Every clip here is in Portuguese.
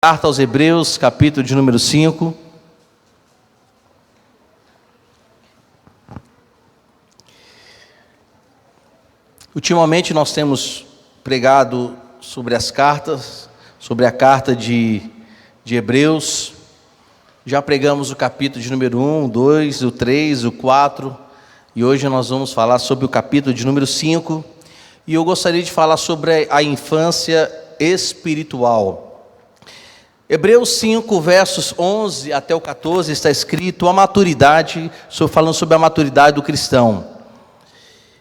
Carta aos Hebreus, capítulo de número 5. Ultimamente nós temos pregado sobre as cartas, sobre a carta de Hebreus. Já pregamos o capítulo de número 1, 2, o 3, o 4, e hoje nós vamos falar sobre o capítulo de número 5. E eu gostaria de falar sobre a infância espiritual. Hebreus 5, versos 11 até o 14, está escrito a maturidade, falando sobre a maturidade do cristão.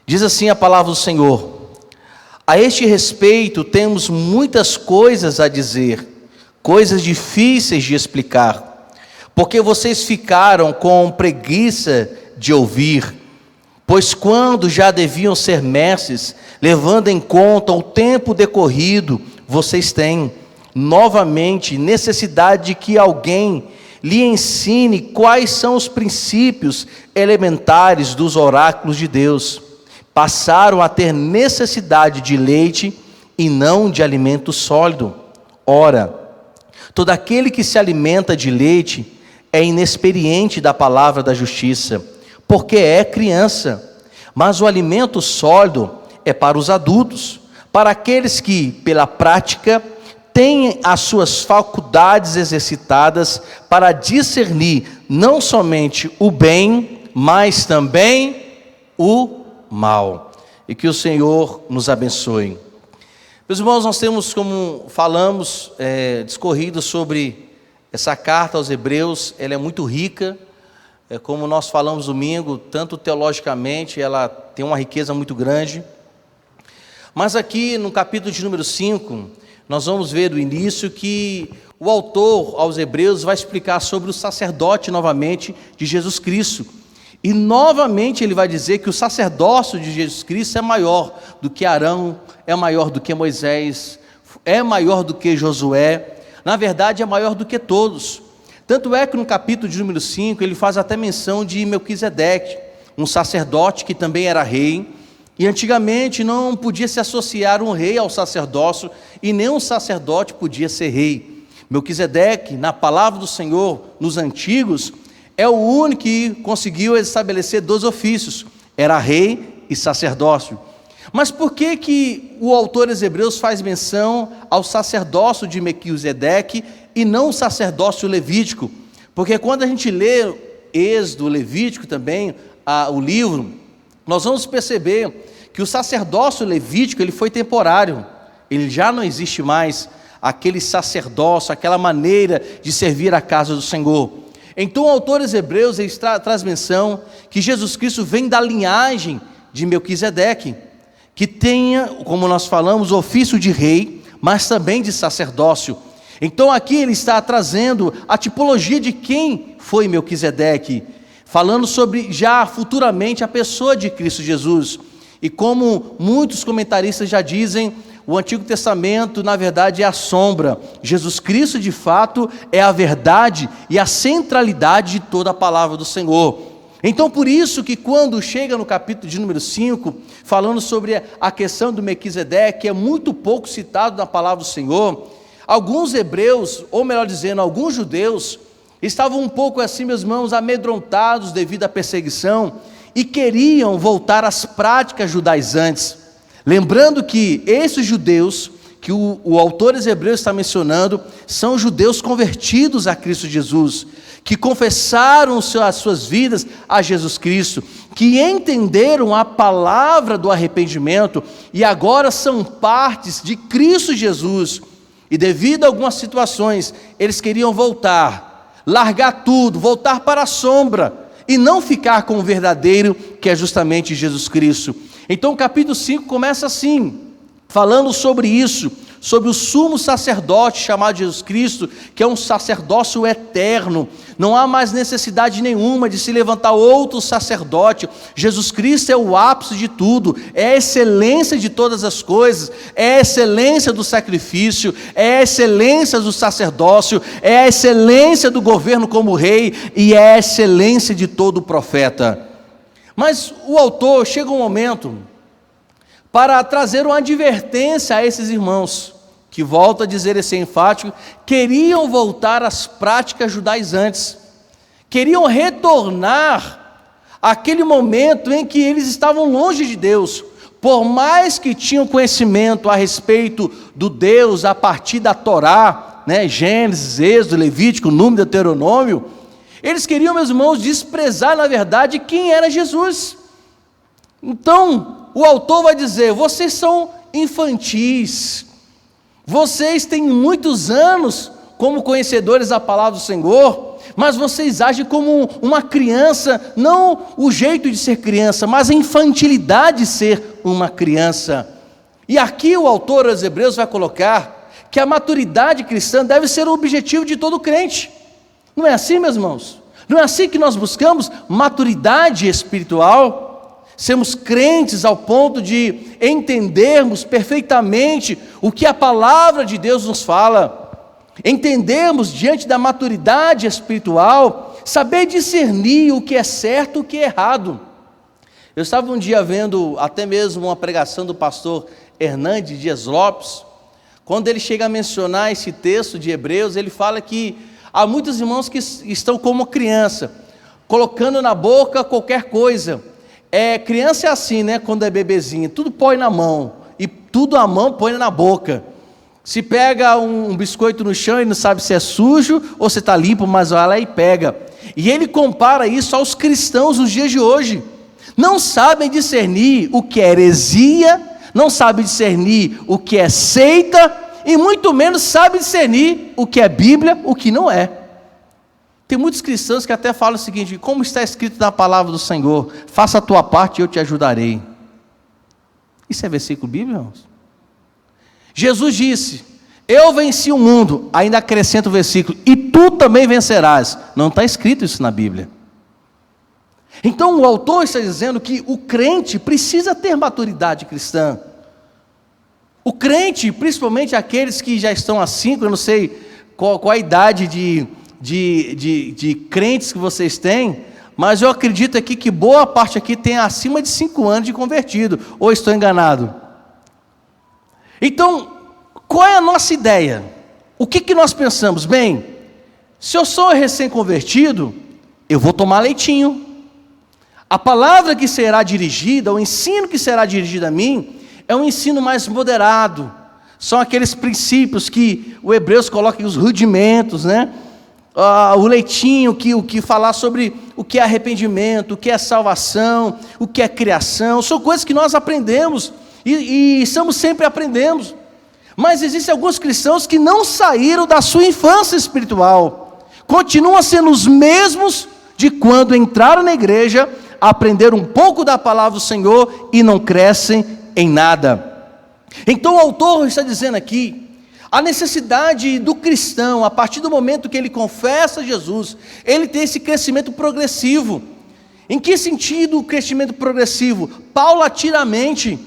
Diz assim a palavra do Senhor: a este respeito temos muitas coisas a dizer, coisas difíceis de explicar, porque vocês ficaram com preguiça de ouvir. Pois quando já deviam ser mestres, levando em conta o tempo decorrido, vocês têm novamente necessidade de que alguém lhe ensine quais são os princípios elementares dos oráculos de Deus. Passaram a ter necessidade de leite e não de alimento sólido. Ora, todo aquele que se alimenta de leite é inexperiente da palavra da justiça, porque é criança. Mas o alimento sólido é para os adultos, para aqueles que, pela prática, têm as suas faculdades exercitadas para discernir não somente o bem, mas também o mal. E que o Senhor nos abençoe. Meus irmãos, nós temos, como falamos, discorrido sobre essa carta aos Hebreus. Ela é muito rica, como nós falamos domingo, tanto teologicamente, ela tem uma riqueza muito grande. Mas aqui no capítulo de número 5, nós vamos ver do início que o autor aos Hebreus vai explicar sobre o sacerdote novamente de Jesus Cristo. E novamente ele vai dizer que o sacerdócio de Jesus Cristo é maior do que Arão, é maior do que Moisés, é maior do que Josué, na verdade é maior do que todos. Tanto é que no capítulo de número 5 ele faz até menção de Melquisedeque, um sacerdote que também era rei. E antigamente não podia se associar um rei ao sacerdócio, e nem um sacerdote podia ser rei. Melquisedeque, na palavra do Senhor, nos antigos, é o único que conseguiu estabelecer dois ofícios, era rei e sacerdócio. Mas por que o autor aos Hebreus faz menção ao sacerdócio de Melquisedeque e não o sacerdócio levítico? Porque quando a gente lê Êxodo, Levítico também, o livro, nós vamos perceber que o sacerdócio levítico ele foi temporário, ele já não existe mais, aquele sacerdócio, aquela maneira de servir a casa do Senhor. Então o autor aos Hebreus ele traz menção que Jesus Cristo vem da linhagem de Melquisedeque, que tenha, como nós falamos, o ofício de rei, mas também de sacerdócio. Então aqui ele está trazendo a tipologia de quem foi Melquisedeque, falando sobre já futuramente a pessoa de Cristo Jesus. E como muitos comentaristas já dizem, o Antigo Testamento na verdade é a sombra, Jesus Cristo de fato é a verdade e a centralidade de toda a palavra do Senhor. Então por isso que quando chega no capítulo de número 5, falando sobre a questão do Melquisedeque, que é muito pouco citado na palavra do Senhor, alguns hebreus, ou melhor dizendo, alguns judeus, estavam um pouco assim, meus irmãos, amedrontados devido à perseguição e queriam voltar às práticas judaizantes. Lembrando que esses judeus, que o autor dos Hebreus está mencionando, são judeus convertidos a Cristo Jesus, que confessaram as suas vidas a Jesus Cristo, que entenderam a palavra do arrependimento e agora são partes de Cristo Jesus. E devido a algumas situações, eles queriam voltar, largar tudo, voltar para a sombra e não ficar com o verdadeiro, que é justamente Jesus Cristo. Então o capítulo 5 começa assim, falando sobre isso, sobre o sumo sacerdote chamado Jesus Cristo, que é um sacerdócio eterno. Não há mais necessidade nenhuma de se levantar outro sacerdote. Jesus Cristo é o ápice de tudo, é a excelência de todas as coisas, é a excelência do sacrifício, é a excelência do sacerdócio, é a excelência do governo como rei e é a excelência de todo profeta. Mas o autor chega um momento para trazer uma advertência a esses irmãos, que, volto a dizer e ser enfático, queriam voltar às práticas judaizantes, queriam retornar àquele momento em que eles estavam longe de Deus. Por mais que tinham conhecimento a respeito do Deus a partir da Torá, Gênesis, Êxodo, Levítico, Número, Deuteronômio, eles queriam, meus irmãos, desprezar, na verdade, quem era Jesus. Então, o autor vai dizer: vocês são infantis, vocês têm muitos anos como conhecedores da palavra do Senhor, mas vocês agem como uma criança, não o jeito de ser criança, mas a infantilidade de ser uma criança. E aqui o autor aos Hebreus vai colocar que a maturidade cristã deve ser o objetivo de todo crente. Não é assim, meus irmãos? Não é assim que nós buscamos maturidade espiritual? Sermos crentes ao ponto de entendermos perfeitamente o que a palavra de Deus nos fala, entendermos diante da maturidade espiritual, saber discernir o que é certo e o que é errado. Eu estava um dia vendo até mesmo uma pregação do pastor Hernandes Dias Lopes, quando ele chega a mencionar esse texto de Hebreus, ele fala que há muitos irmãos que estão como criança, colocando na boca qualquer coisa. Criança é assim, quando é bebezinho, tudo põe na mão, e tudo a mão põe na boca. Se pega um biscoito no chão, ele não sabe se é sujo ou se está limpo, mas vai lá e pega. E ele compara isso aos cristãos nos dias de hoje. Não sabem discernir o que é heresia, não sabem discernir o que é seita, e muito menos sabem discernir o que é Bíblia, o que não é. Tem muitos cristãos que até falam o seguinte: como está escrito na palavra do Senhor, faça a tua parte e eu te ajudarei. Isso é versículo bíblico, irmãos? Jesus disse: eu venci o mundo, ainda acrescenta o versículo, e tu também vencerás. Não está escrito isso na Bíblia. Então o autor está dizendo que o crente precisa ter maturidade cristã. O crente, principalmente aqueles que já estão há 5, eu não sei qual a idade de crentes que vocês têm, mas eu acredito aqui que boa parte aqui tem acima de 5 anos de convertido, ou estou enganado? Então, qual é a nossa ideia? O que nós pensamos? Bem, se eu sou recém-convertido, eu vou tomar leitinho. A palavra que será dirigida, o ensino que será dirigido a mim, é um ensino mais moderado. São aqueles princípios que o Hebreus coloca, os rudimentos, o leitinho, o que falar sobre o que é arrependimento, o que é salvação, o que é criação. São coisas que nós aprendemos e estamos sempre aprendendo. Mas existem alguns cristãos que não saíram da sua infância espiritual, continuam sendo os mesmos de quando entraram na igreja, aprenderam um pouco da palavra do Senhor e não crescem em nada. Então o autor está dizendo aqui a necessidade do cristão, a partir do momento que ele confessa Jesus, ele tem esse crescimento progressivo. Em que sentido o crescimento progressivo? Paulatinamente,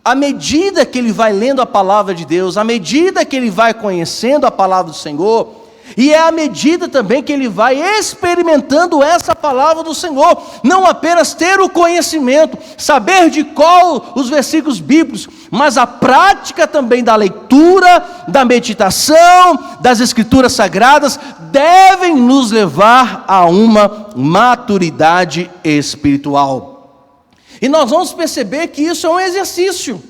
à medida que ele vai lendo a palavra de Deus, à medida que ele vai conhecendo a palavra do Senhor, e é à medida também que ele vai experimentando essa palavra do Senhor, não apenas ter o conhecimento, saber de qual os versículos bíblicos, mas a prática também da leitura, da meditação, das escrituras sagradas, devem nos levar a uma maturidade espiritual. E nós vamos perceber que isso é um exercício.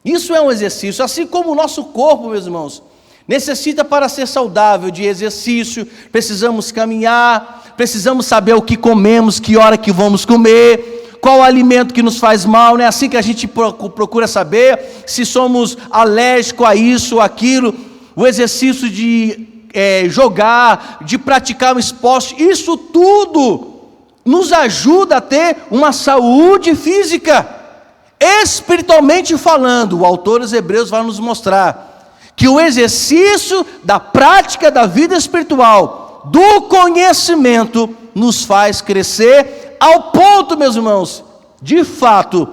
Isso é um exercício, assim como o nosso corpo, meus irmãos, necessita, para ser saudável, de exercício. Precisamos caminhar, precisamos saber o que comemos, que hora que vamos comer, qual o alimento que nos faz mal, é assim que a gente procura saber se somos alérgicos a isso ou aquilo. O exercício de jogar, de praticar um esporte, isso tudo nos ajuda a ter uma saúde física. Espiritualmente falando, o autor dos Hebreus vai nos mostrar que o exercício da prática da vida espiritual, do conhecimento, nos faz crescer ao ponto, meus irmãos, de fato,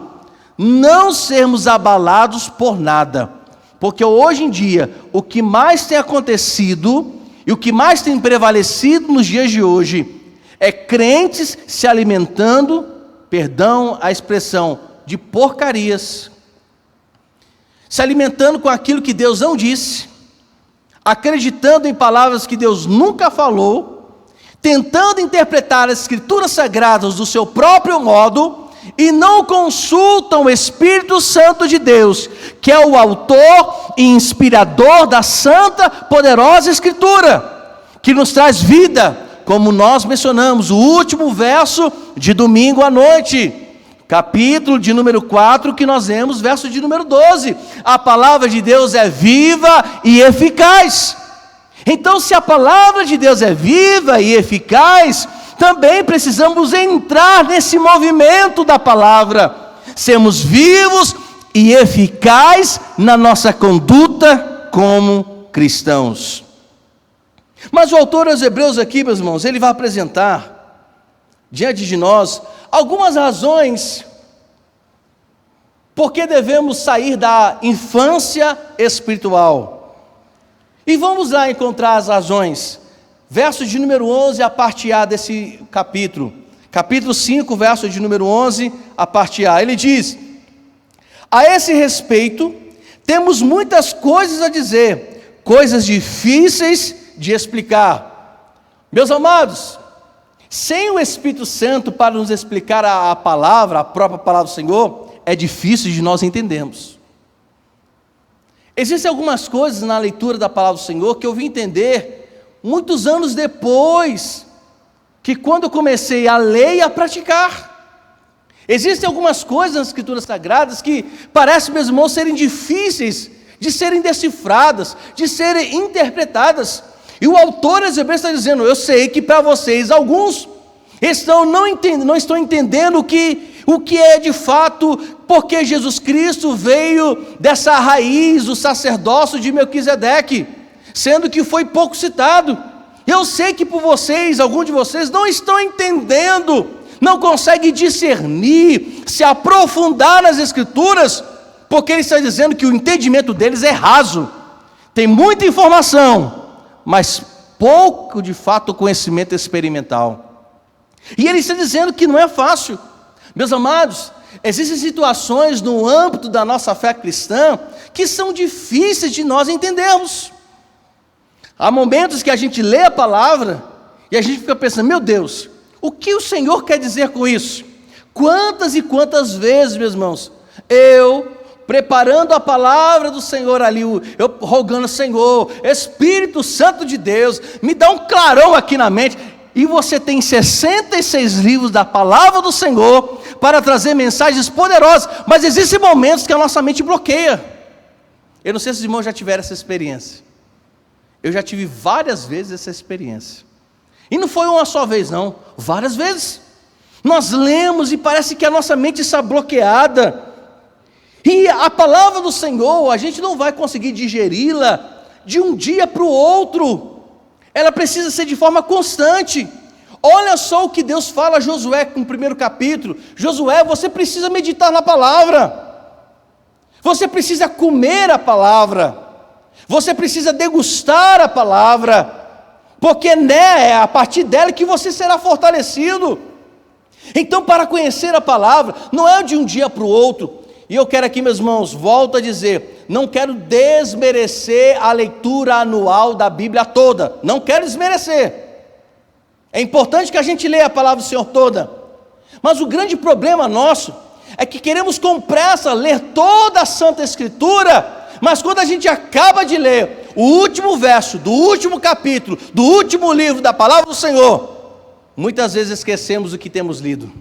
não sermos abalados por nada. Porque hoje em dia, o que mais tem acontecido e o que mais tem prevalecido nos dias de hoje é crentes se alimentando, perdão a expressão, de porcarias, se alimentando com aquilo que Deus não disse, acreditando em palavras que Deus nunca falou, tentando interpretar as Escrituras Sagradas do seu próprio modo, e não consultam o Espírito Santo de Deus, que é o autor e inspirador da santa, poderosa Escritura, que nos traz vida, como nós mencionamos, o último verso de domingo à noite, capítulo de número 4, que nós lemos, verso de número 12, a palavra de Deus é viva e eficaz. Então, se a palavra de Deus é viva e eficaz, também precisamos entrar nesse movimento da palavra, sermos vivos e eficazes na nossa conduta como cristãos. Mas o autor aos Hebreus aqui, meus irmãos, ele vai apresentar diante de nós algumas razões porque devemos sair da infância espiritual. E vamos lá encontrar as razões. Verso de número 11, a parte A desse capítulo. Capítulo 5, verso de número 11, a parte A. Ele diz: a esse respeito, temos muitas coisas a dizer, coisas difíceis de explicar. Meus amados, sem o Espírito Santo para nos explicar a palavra, a própria palavra do Senhor, é difícil de nós entendermos. Existem algumas coisas na leitura da palavra do Senhor que eu vim entender muitos anos depois, que quando eu comecei a ler e a praticar. Existem algumas coisas nas Escrituras Sagradas que parecem, meus irmãos, serem difíceis de serem decifradas, de serem interpretadas. E o autor aos Hebreus está dizendo: eu sei que para vocês, alguns não estão entendendo o que é de fato, porque Jesus Cristo veio dessa raiz, o sacerdócio de Melquisedeque, sendo que foi pouco citado. Eu sei que por vocês, alguns de vocês não estão entendendo, não conseguem discernir, se aprofundar nas Escrituras, porque ele está dizendo que o entendimento deles é raso, tem muita informação, mas pouco de fato conhecimento experimental. E ele está dizendo que não é fácil. Meus amados, existem situações no âmbito da nossa fé cristã que são difíceis de nós entendermos. Há momentos que a gente lê a palavra e a gente fica pensando: meu Deus, o que o Senhor quer dizer com isso? Quantas e quantas vezes, meus irmãos, eu preparando a palavra do Senhor ali, eu rogando: Senhor, Espírito Santo de Deus, me dá um clarão aqui na mente. E você tem 66 livros da palavra do Senhor para trazer mensagens poderosas, mas existem momentos que a nossa mente bloqueia. Eu não sei se os irmãos já tiveram essa experiência. Eu já tive várias vezes essa experiência. E não foi uma só vez não, várias vezes. Nós lemos e parece que a nossa mente está bloqueada. E a palavra do Senhor, a gente não vai conseguir digeri-la de um dia para o outro. Ela precisa ser de forma constante. Olha só o que Deus fala a Josué no primeiro capítulo. Josué, você precisa meditar na palavra. Você precisa comer a palavra. Você precisa degustar a palavra. Porque é a partir dela que você será fortalecido. Então, para conhecer a palavra, não é de um dia para o outro. E eu quero aqui, meus irmãos, volto a dizer, não quero desmerecer a leitura anual da Bíblia toda, não quero desmerecer. É importante que a gente leia a palavra do Senhor toda, mas o grande problema nosso é que queremos com pressa ler toda a Santa Escritura, mas quando a gente acaba de ler o último verso do último capítulo, do último livro da palavra do Senhor, muitas vezes esquecemos o que temos lido.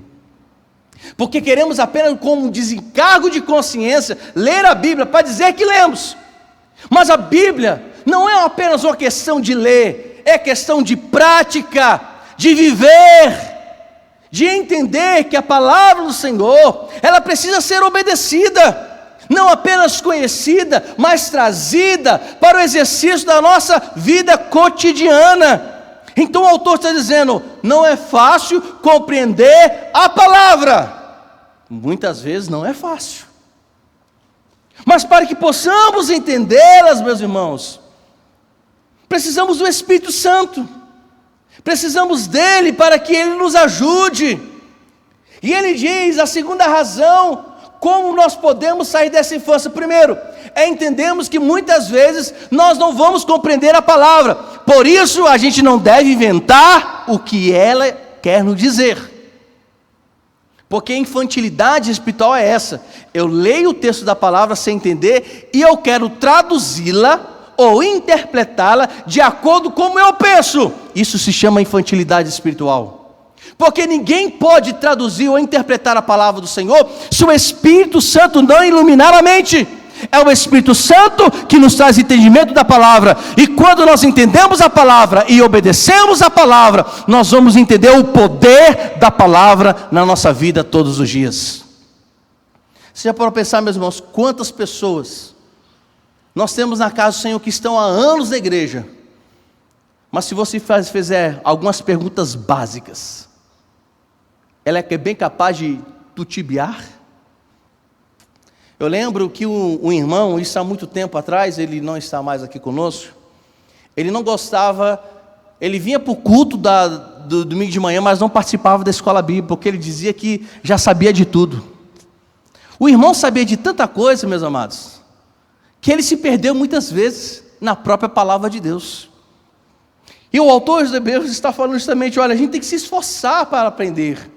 Porque queremos apenas, como um desencargo de consciência, ler a Bíblia para dizer que lemos. Mas a Bíblia não é apenas uma questão de ler, é questão de prática, de viver, de entender que a palavra do Senhor, ela precisa ser obedecida, não apenas conhecida, mas trazida para o exercício da nossa vida cotidiana. Então o autor está dizendo, não é fácil compreender a palavra. Muitas vezes não é fácil. Mas para que possamos entendê-las, meus irmãos, precisamos do Espírito Santo. Precisamos dele para que ele nos ajude. E ele diz, a segunda razão, como nós podemos sair dessa infância. Primeiro, é entendermos que muitas vezes nós não vamos compreender a palavra. Por isso a gente não deve inventar o que ela quer nos dizer. Porque a infantilidade espiritual é essa: eu leio o texto da palavra sem entender e eu quero traduzi-la ou interpretá-la de acordo com como eu penso. Isso se chama infantilidade espiritual. Porque ninguém pode traduzir ou interpretar a palavra do Senhor se o Espírito Santo não iluminar a mente. É o Espírito Santo que nos traz entendimento da palavra. E quando nós entendemos a palavra e obedecemos a palavra, nós vamos entender o poder da palavra na nossa vida todos os dias. Você já pode pensar, meus irmãos, quantas pessoas nós temos na casa do Senhor que estão há anos na igreja, mas se você fizer algumas perguntas básicas, ela é bem capaz de tutibiar. Eu lembro que um irmão, isso há muito tempo atrás, ele não está mais aqui conosco, ele não gostava, ele vinha para o culto do domingo de manhã, mas não participava da escola bíblica, porque ele dizia que já sabia de tudo. O irmão sabia de tanta coisa, meus amados, que ele se perdeu muitas vezes na própria palavra de Deus. E o autor de Hebreus está falando justamente, olha, a gente tem que se esforçar para aprender.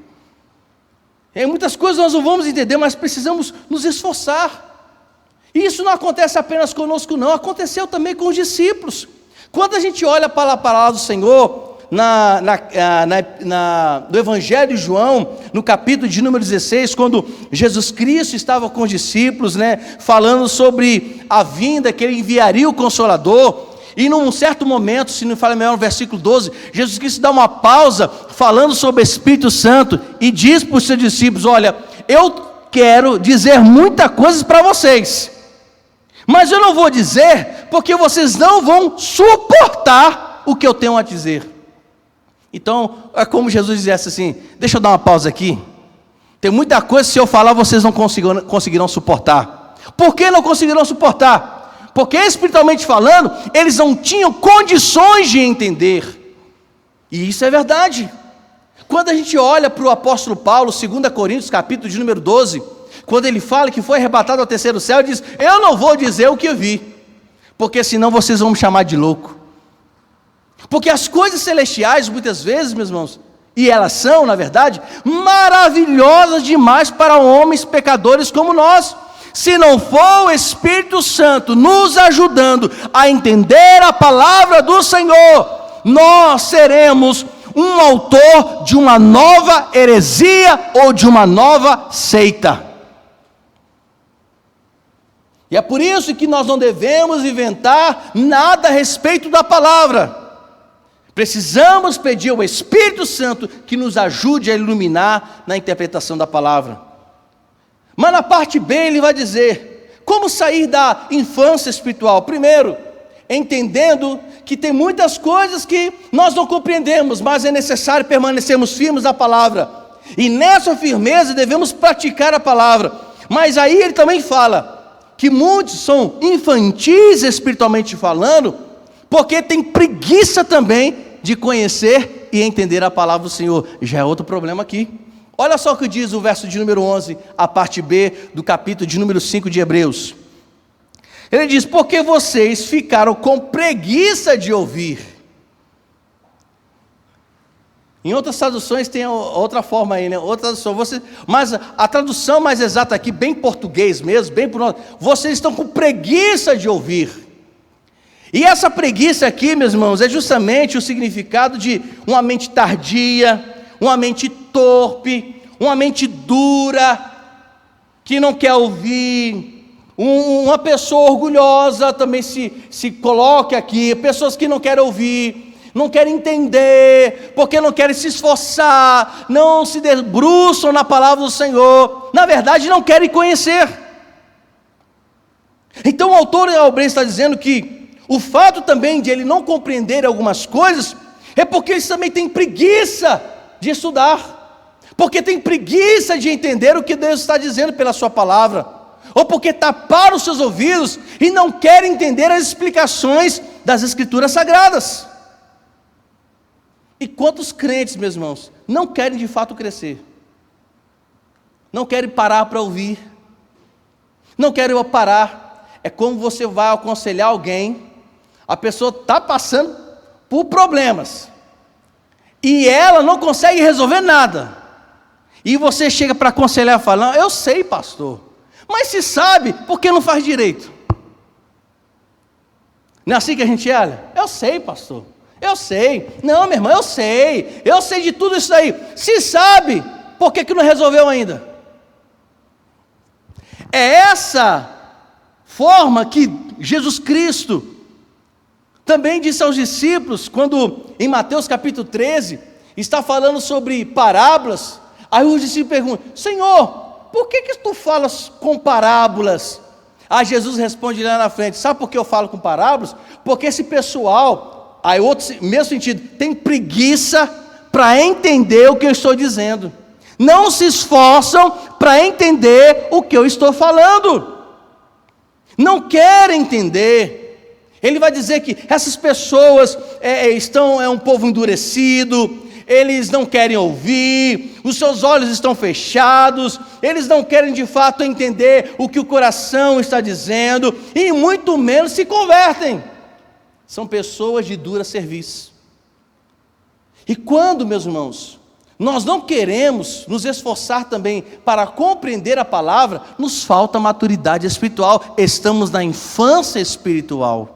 Em muitas coisas nós não vamos entender, mas precisamos nos esforçar. E isso não acontece apenas conosco não, aconteceu também com os discípulos. Quando a gente olha para a palavra do Senhor, no Evangelho de João, no capítulo de número 16, quando Jesus Cristo estava com os discípulos, falando sobre a vinda, que Ele enviaria o Consolador. E num certo momento, se não fala melhor, no versículo 12, Jesus Cristo dá uma pausa, falando sobre o Espírito Santo, e diz para os seus discípulos, olha, eu quero dizer muitas coisas para vocês, mas eu não vou dizer, porque vocês não vão suportar o que eu tenho a dizer. Então, é como Jesus dissesse assim, deixa eu dar uma pausa aqui, tem muita coisa, se eu falar, vocês não conseguirão suportar. Por que não conseguirão suportar? Porque espiritualmente falando, eles não tinham condições de entender. E isso é verdade. Quando a gente olha para o apóstolo Paulo, 2 Coríntios, capítulo de número 12, quando ele fala que foi arrebatado ao terceiro céu, ele diz, eu não vou dizer o que eu vi, porque senão vocês vão me chamar de louco. Porque as coisas celestiais, muitas vezes, meus irmãos, e elas são, na verdade, maravilhosas demais para homens pecadores como nós. Se não for o Espírito Santo nos ajudando a entender a palavra do Senhor, nós seremos um autor de uma nova heresia ou de uma nova seita. E é por isso que nós não devemos inventar nada a respeito da palavra. Precisamos pedir ao Espírito Santo que nos ajude a iluminar na interpretação da palavra. Mas na parte B ele vai dizer, como sair da infância espiritual? Primeiro, entendendo que tem muitas coisas que nós não compreendemos, mas é necessário permanecermos firmes na palavra. E nessa firmeza devemos praticar a palavra. Mas aí ele também fala que muitos são infantis espiritualmente falando, porque tem preguiça também de conhecer e entender a palavra do Senhor. Já é outro problema aqui. Olha só o que diz o verso de número 11, a parte B do capítulo de número 5 de Hebreus. Ele diz, porque vocês ficaram com preguiça de ouvir. Em outras traduções tem outra forma aí, outra tradução. Mas a tradução mais exata aqui, bem português mesmo, bem por nós, vocês estão com preguiça de ouvir. E essa preguiça aqui, meus irmãos, é justamente o significado de uma mente tardia, uma mente torpe, uma mente dura, que não quer ouvir, uma pessoa orgulhosa também se coloca aqui, pessoas que não querem ouvir, não querem entender, porque não querem se esforçar, não se debruçam na palavra do Senhor, na verdade não querem conhecer. Então o autor Hebreus está dizendo que o fato também de ele não compreender algumas coisas, é porque eles também têm preguiça de estudar, porque tem preguiça de entender o que Deus está dizendo pela sua palavra, ou porque taparam os seus ouvidos e não querem entender as explicações das Escrituras Sagradas. E quantos crentes, meus irmãos, não querem de fato crescer, não querem parar para ouvir, não querem parar, é como você vai aconselhar alguém, a pessoa está passando por problemas, e ela não consegue resolver nada, e você chega para aconselhar e fala: não, eu sei, pastor, mas se sabe, por que não faz direito? Não é assim que a gente olha? Eu sei, pastor, eu sei. Não, minha irmã, eu sei de tudo isso aí. Se sabe, por que não resolveu ainda? É essa forma que Jesus Cristo também disse aos discípulos, quando em Mateus capítulo 13, está falando sobre parábolas. Aí os discípulos perguntam: Senhor, por que tu falas com parábolas? Aí Jesus responde lá na frente: sabe por que eu falo com parábolas? Porque esse pessoal, aí outro, mesmo sentido, tem preguiça para entender o que eu estou dizendo, não se esforçam para entender o que eu estou falando, não querem entender. Ele vai dizer que essas pessoas estão um povo endurecido, eles não querem ouvir, os seus olhos estão fechados, eles não querem de fato entender o que o coração está dizendo, e muito menos se convertem. São pessoas de dura serviço. E quando, meus irmãos, nós não queremos nos esforçar também para compreender a palavra, nos falta maturidade espiritual, estamos na infância espiritual.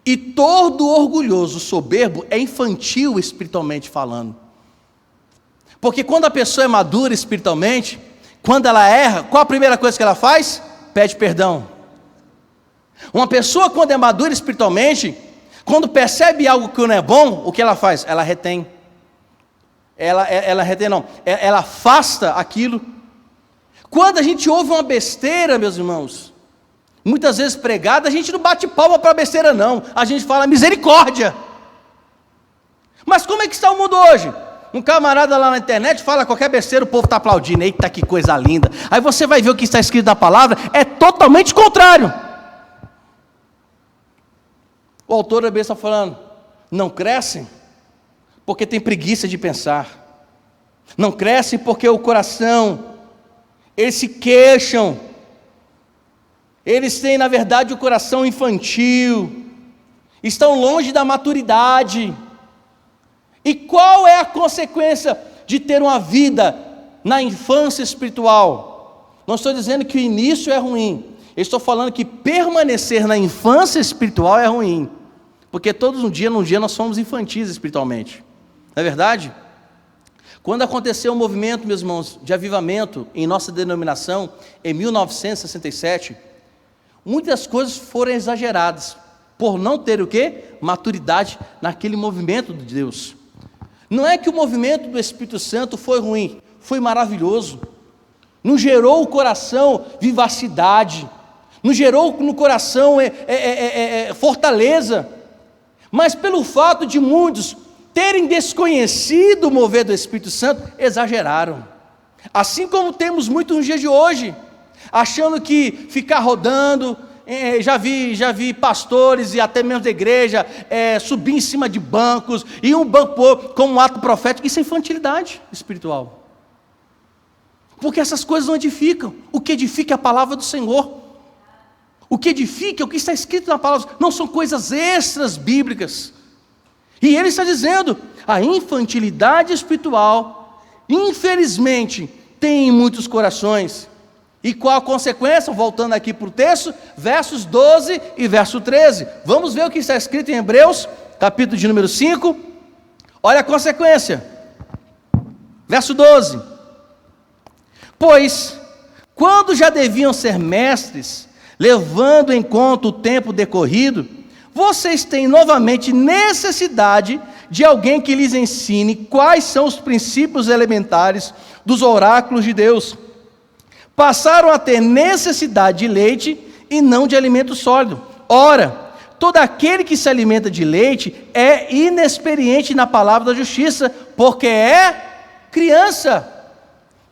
E todo orgulhoso, soberbo, é infantil espiritualmente falando. Porque quando a pessoa é madura espiritualmente, quando ela erra, qual a primeira coisa que ela faz? Pede perdão. Uma pessoa, quando é madura espiritualmente, quando percebe algo que não é bom, o que ela faz? Ela retém. Ela retém não, ela afasta aquilo. Quando a gente ouve uma besteira, meus irmãos, muitas vezes pregada, a gente não bate palma para besteira não, a gente fala misericórdia. Mas como é que está o mundo hoje? Um camarada lá na internet fala qualquer besteira, o povo está aplaudindo: eita, que coisa linda. Aí você vai ver o que está escrito na palavra, é totalmente contrário. O autor da Bíblia está falando: não crescem porque tem preguiça de pensar, não crescem porque o coração, eles se queixam, eles têm na verdade o coração infantil, estão longe da maturidade. E qual é a consequência de ter uma vida na infância espiritual? Não estou dizendo que o início é ruim, eu estou falando que permanecer na infância espiritual é ruim, porque todos num dia nós somos infantis espiritualmente, não é verdade? Quando aconteceu o movimento, meus irmãos, de avivamento em nossa denominação, em 1967, muitas coisas foram exageradas, por não ter o quê? Maturidade naquele movimento de Deus. Não é que o movimento do Espírito Santo foi ruim, foi maravilhoso, não gerou o coração vivacidade, não gerou no coração fortaleza, mas pelo fato de muitos terem desconhecido o mover do Espírito Santo, exageraram. Assim como temos muito nos dias de hoje, achando que ficar rodando, já vi pastores e até mesmo da igreja subir em cima de bancos, e um banco como um ato profético. Isso é infantilidade espiritual, porque essas coisas não edificam. O que edifica é a palavra do Senhor, o que edifica é o que está escrito na palavra, não são coisas extras bíblicas. E ele está dizendo: a infantilidade espiritual, infelizmente, tem em muitos corações. E qual a consequência? Voltando aqui para o texto, versos 12 e verso 13. Vamos ver o que está escrito em Hebreus, capítulo de número 5. Olha a consequência. Verso 12. Pois, quando já deviam ser mestres, levando em conta o tempo decorrido, vocês têm novamente necessidade de alguém que lhes ensine quais são os princípios elementares dos oráculos de Deus. Passaram a ter necessidade de leite e não de alimento sólido. Ora, todo aquele que se alimenta de leite é inexperiente na palavra da justiça, porque é criança.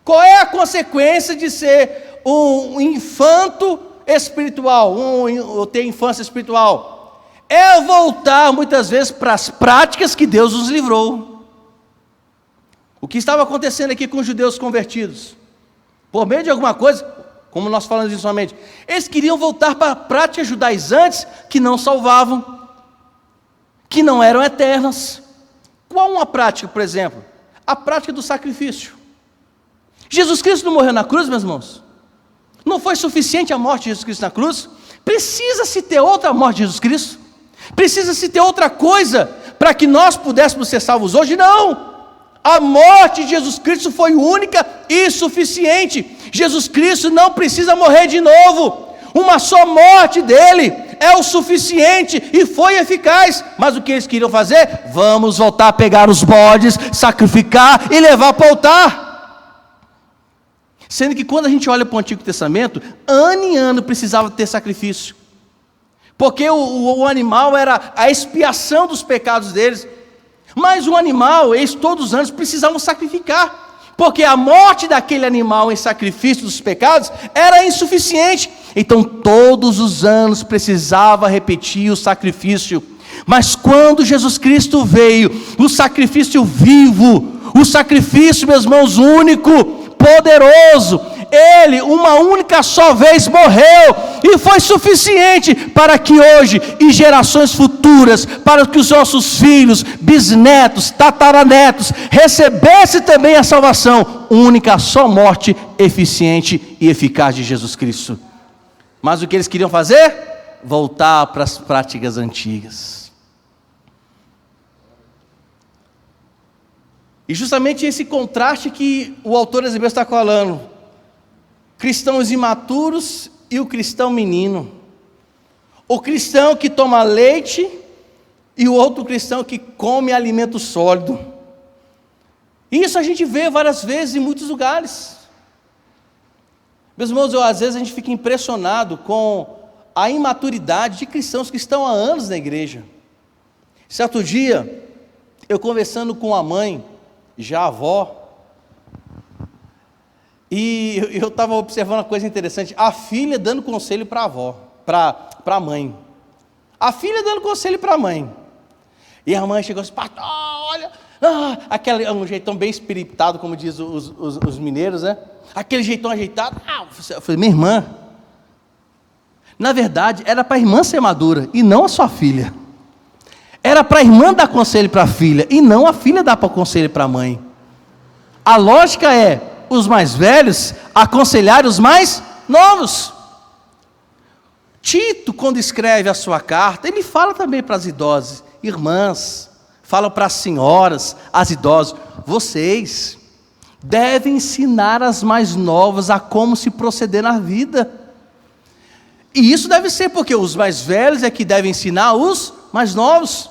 Qual é a consequência de ser um infanto espiritual, ou ter infância espiritual? É voltar muitas vezes para as práticas que Deus nos livrou. O que estava acontecendo aqui com os judeus convertidos? Por meio de alguma coisa, como nós falamos inicialmente. Eles queriam voltar para práticas judaizantes que não salvavam, que não eram eternas. Qual uma prática, por exemplo? A prática do sacrifício. Jesus Cristo não morreu na cruz, meus irmãos? Não foi suficiente a morte de Jesus Cristo na cruz? Precisa-se ter outra morte de Jesus Cristo? Precisa-se ter outra coisa para que nós pudéssemos ser salvos hoje? Não! A morte de Jesus Cristo foi única e suficiente. Jesus Cristo não precisa morrer de novo. Uma só morte dele é o suficiente e foi eficaz. Mas o que eles queriam fazer? Vamos voltar a pegar os bodes, sacrificar e levar para o altar. Sendo que quando a gente olha para o Antigo Testamento, ano em ano precisava ter sacrifício. Porque o animal era a expiação dos pecados deles. Mas o animal, eles todos os anos precisavam sacrificar, porque a morte daquele animal em sacrifício dos pecados era insuficiente. Então todos os anos precisava repetir o sacrifício. Mas quando Jesus Cristo veio, o sacrifício vivo, o sacrifício, meus irmãos, único, poderoso, ele uma única só vez morreu e foi suficiente para que hoje e gerações futuras, para que os nossos filhos, bisnetos, tataranetos recebessem também a salvação, única só morte eficiente e eficaz de Jesus Cristo. Mas o que eles queriam fazer? Voltar para as práticas antigas. E justamente esse contraste que o autor Hebreus está falando: cristãos imaturos e o cristão menino, o cristão que toma leite e o outro cristão que come alimento sólido. Isso a gente vê várias vezes em muitos lugares. Meus irmãos, às vezes a gente fica impressionado com a imaturidade de cristãos que estão há anos na igreja. Certo dia, eu conversando com a mãe, já avó, e eu estava observando uma coisa interessante, a filha dando conselho para a avó, para a mãe. A filha dando conselho para a mãe. E a mãe chegou assim: pastor, olha, um jeitão bem espiritado, como diz os mineiros, né? Aquele jeitão ajeitado. Eu falei: minha irmã, na verdade, era para a irmã ser madura, e não a sua filha. Era para a irmã dar conselho para a filha, e não a filha dar conselho para a mãe. A lógica é os mais velhos aconselharem os mais novos. Tito, quando escreve a sua carta, ele fala também para as idosas, irmãs, fala para as senhoras, as idosas: vocês devem ensinar as mais novas a como se proceder na vida. E isso deve ser porque os mais velhos é que devem ensinar os mais novos.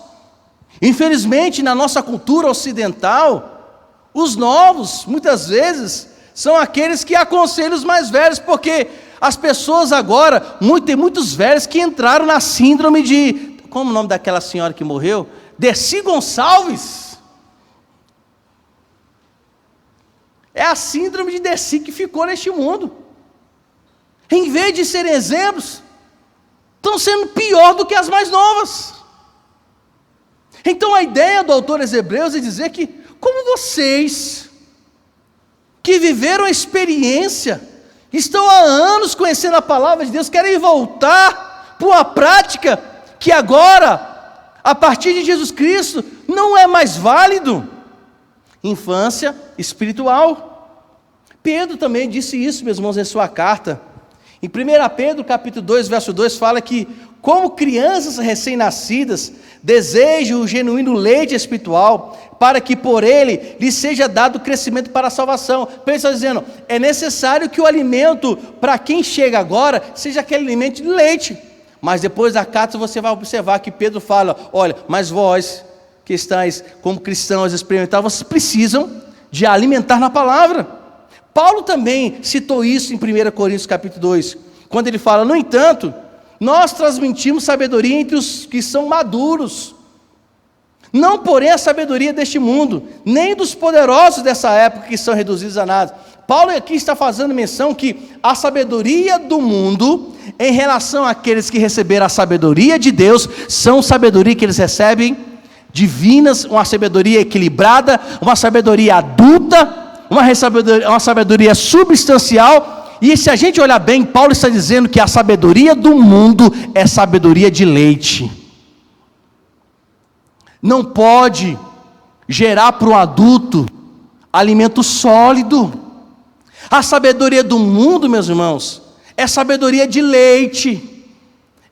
Infelizmente, na nossa cultura ocidental, os novos, muitas vezes, são aqueles que aconselham os mais velhos, porque as pessoas agora, tem muitos velhos que entraram na síndrome de, como o nome daquela senhora que morreu? Dercy Gonçalves. É a síndrome de Dercy que ficou neste mundo. Em vez de serem exemplos, estão sendo pior do que as mais novas. Então a ideia do autor aos Hebreus é dizer que, como vocês, que viveram a experiência, estão há anos conhecendo a palavra de Deus, querem voltar para uma prática que agora, a partir de Jesus Cristo, não é mais válido. Infância espiritual. Pedro também disse isso, meus irmãos, em sua carta. Em 1 Pedro, capítulo 2, verso 2, fala que, como crianças recém-nascidas, desejam o genuíno leite espiritual, para que por ele lhe seja dado crescimento para a salvação. Ele está dizendo, é necessário que o alimento, para quem chega agora, seja aquele alimento de leite. Mas depois da carta você vai observar que Pedro fala: olha, mas vós, que estáis como cristãos experimentados, vocês precisam de alimentar na palavra. Paulo também citou isso em 1 Coríntios capítulo 2, quando ele fala: no entanto, nós transmitimos sabedoria entre os que são maduros, não porém a sabedoria deste mundo, nem dos poderosos dessa época que são reduzidos a nada. Paulo aqui está fazendo menção que a sabedoria do mundo, em relação àqueles que receberam a sabedoria de Deus, são sabedoria que eles recebem divinas, uma sabedoria equilibrada, uma sabedoria adulta, uma sabedoria substancial, E se a gente olhar bem, Paulo está dizendo que a sabedoria do mundo é sabedoria de leite. Não pode gerar para um adulto alimento sólido. A sabedoria do mundo, meus irmãos, é sabedoria de leite.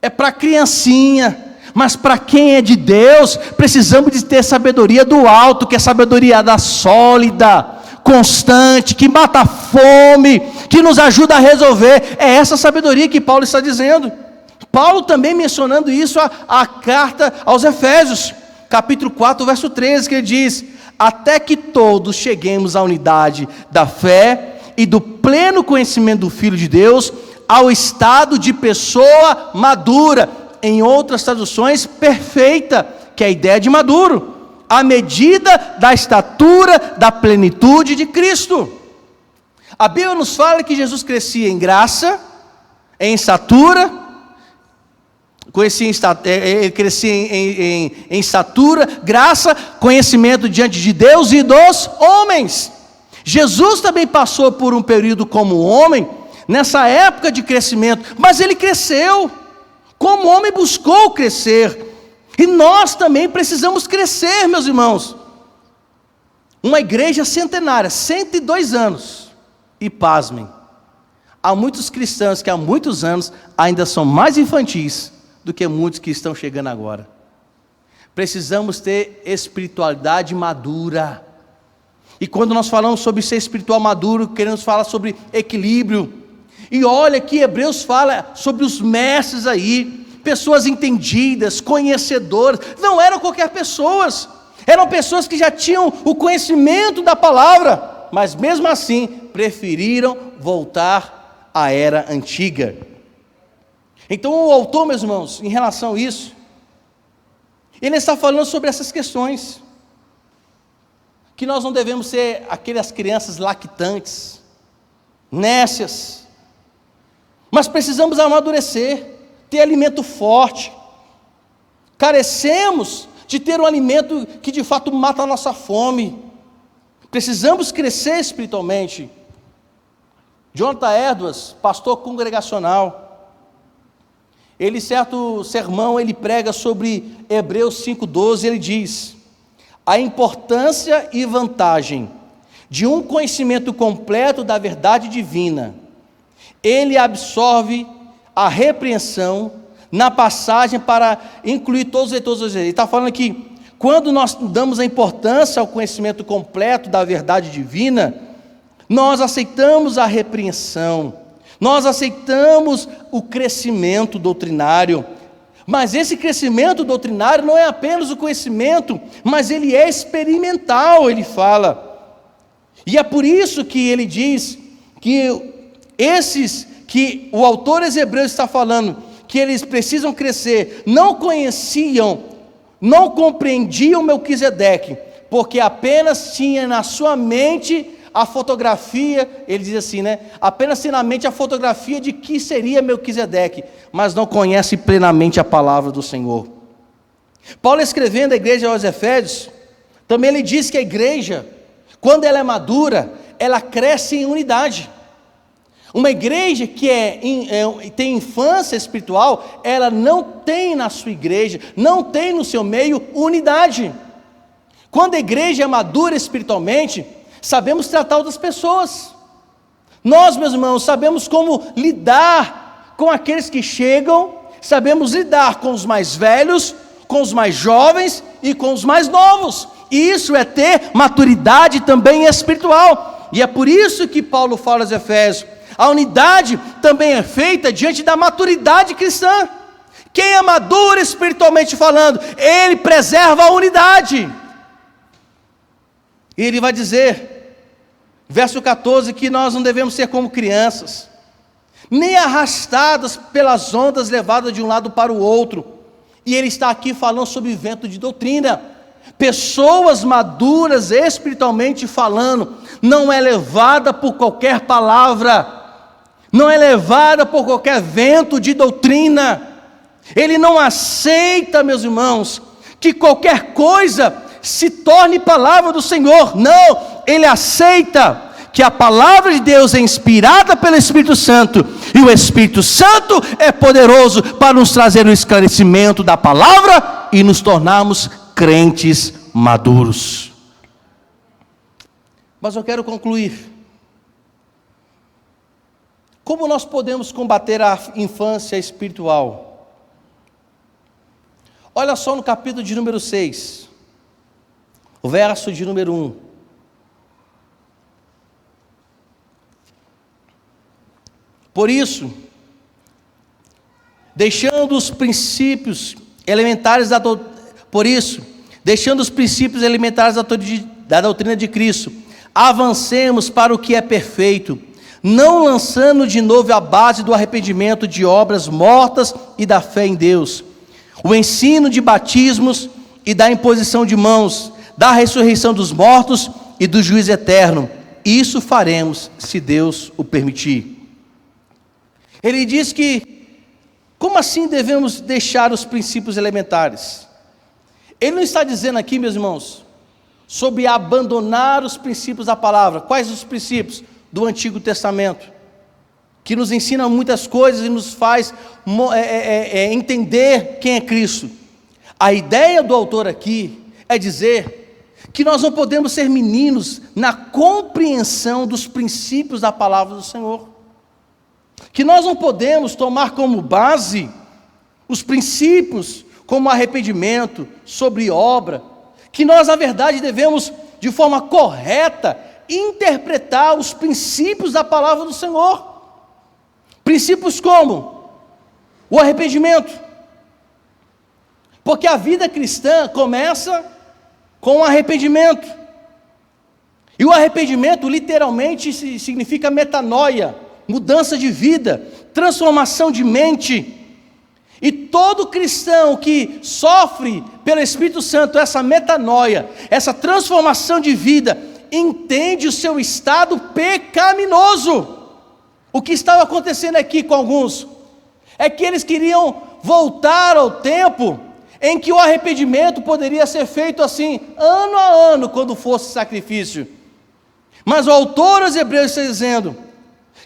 É para criancinha. Mas para quem é de Deus, precisamos de ter sabedoria do alto, que é sabedoria da sólida, constante, que mata a fome, que nos ajuda a resolver. É essa sabedoria que Paulo está dizendo. Paulo também mencionando isso a carta aos Efésios, capítulo 4, verso 13, que ele diz: até que todos cheguemos à unidade da fé e do pleno conhecimento do Filho de Deus, ao estado de pessoa madura. Em outras traduções, perfeita, que é a ideia de maduro, à medida da estatura da plenitude de Cristo. A Bíblia nos fala que Jesus crescia em graça, em estatura, ele crescia em estatura, graça, conhecimento diante de Deus e dos homens. Jesus também passou por um período como homem, nessa época de crescimento, mas ele cresceu. Como homem buscou crescer, e nós também precisamos crescer, meus irmãos. Uma igreja centenária, 102 anos, e pasmem, há muitos cristãos que há muitos anos ainda são mais infantis do que muitos que estão chegando agora. Precisamos ter espiritualidade madura, e quando nós falamos sobre ser espiritual maduro, queremos falar sobre equilíbrio. E olha que Hebreus fala sobre os mestres aí, pessoas entendidas, conhecedoras, não eram qualquer pessoas, eram pessoas que já tinham o conhecimento da palavra, mas mesmo assim, preferiram voltar à era antiga. Então o autor, meus irmãos, em relação a isso, ele está falando sobre essas questões, que nós não devemos ser aquelas crianças lactantes, nécias, mas precisamos amadurecer, ter alimento forte. Carecemos de ter um alimento que de fato mata a nossa fome. Precisamos crescer espiritualmente. Jonathan Edwards, pastor congregacional, ele, certo sermão, ele prega sobre Hebreus 5,12, ele diz: a importância e vantagem de um conhecimento completo da verdade divina. Ele absorve a repreensão na passagem para incluir todos os leitores. Ele está falando que quando nós damos a importância ao conhecimento completo da verdade divina, nós aceitamos a repreensão, nós aceitamos o crescimento doutrinário. Mas esse crescimento doutrinário não é apenas o conhecimento, mas ele é experimental, ele fala. E é por isso que ele diz que que o autor aos Hebreus está falando, que eles precisam crescer, não conheciam, não compreendiam Melquisedeque, porque apenas tinha na sua mente a fotografia, ele diz assim, apenas tinha na mente a fotografia de que seria Melquisedeque, mas não conhece plenamente a palavra do Senhor. Paulo, escrevendo à igreja aos Efésios, também ele diz que a igreja, quando ela é madura, ela cresce em unidade. Uma igreja que tem infância espiritual, ela não tem na sua igreja, não tem no seu meio unidade. Quando a igreja é madura espiritualmente, sabemos tratar outras pessoas. Nós, meus irmãos, sabemos como lidar com aqueles que chegam, sabemos lidar com os mais velhos, com os mais jovens e com os mais novos. E isso é ter maturidade também espiritual. E é por isso que Paulo fala aos Efésios, a unidade também é feita diante da maturidade cristã. Quem é maduro espiritualmente falando, ele preserva a unidade. E ele vai dizer, verso 14, que nós não devemos ser como crianças, nem arrastadas pelas ondas levadas de um lado para o outro. E ele está aqui falando sobre vento de doutrina. Pessoas maduras espiritualmente falando, não é levada por qualquer palavra, não é levada por qualquer vento de doutrina. Ele não aceita, meus irmãos, que qualquer coisa se torne palavra do Senhor. Não, ele aceita que a palavra de Deus é inspirada pelo Espírito Santo, e o Espírito Santo é poderoso para nos trazer o esclarecimento da palavra e nos tornarmos crentes maduros. Mas eu quero concluir. Como nós podemos combater a infância espiritual? Olha só no capítulo de número 6, o verso de número 1. Por isso, deixando os princípios elementares da doutrina de Cristo, avancemos para o que é perfeito, não lançando de novo a base do arrependimento de obras mortas e da fé em Deus, o ensino de batismos e da imposição de mãos, da ressurreição dos mortos e do juízo eterno. Isso faremos, se Deus o permitir. Ele diz que, como assim devemos deixar os princípios elementares? Ele não está dizendo aqui, meus irmãos, sobre abandonar os princípios da palavra. Quais os princípios? Do Antigo Testamento, que nos ensina muitas coisas e nos faz entender quem é Cristo. A ideia do autor aqui é dizer que nós não podemos ser meninos na compreensão dos princípios da palavra do Senhor, que nós não podemos tomar como base os princípios como arrependimento, sobre obra, que nós na verdade devemos de forma correta interpretar os princípios da palavra do Senhor. Princípios como o arrependimento, porque a vida cristã começa com o arrependimento, e o arrependimento literalmente significa metanoia, mudança de vida, transformação de mente. E todo cristão que sofre pelo Espírito Santo essa metanoia, essa transformação de vida, entende o seu estado pecaminoso. O que estava acontecendo aqui com alguns é que eles queriam voltar ao tempo em que o arrependimento poderia ser feito assim, ano a ano, quando fosse sacrifício. Mas o autor aos Hebreus está dizendo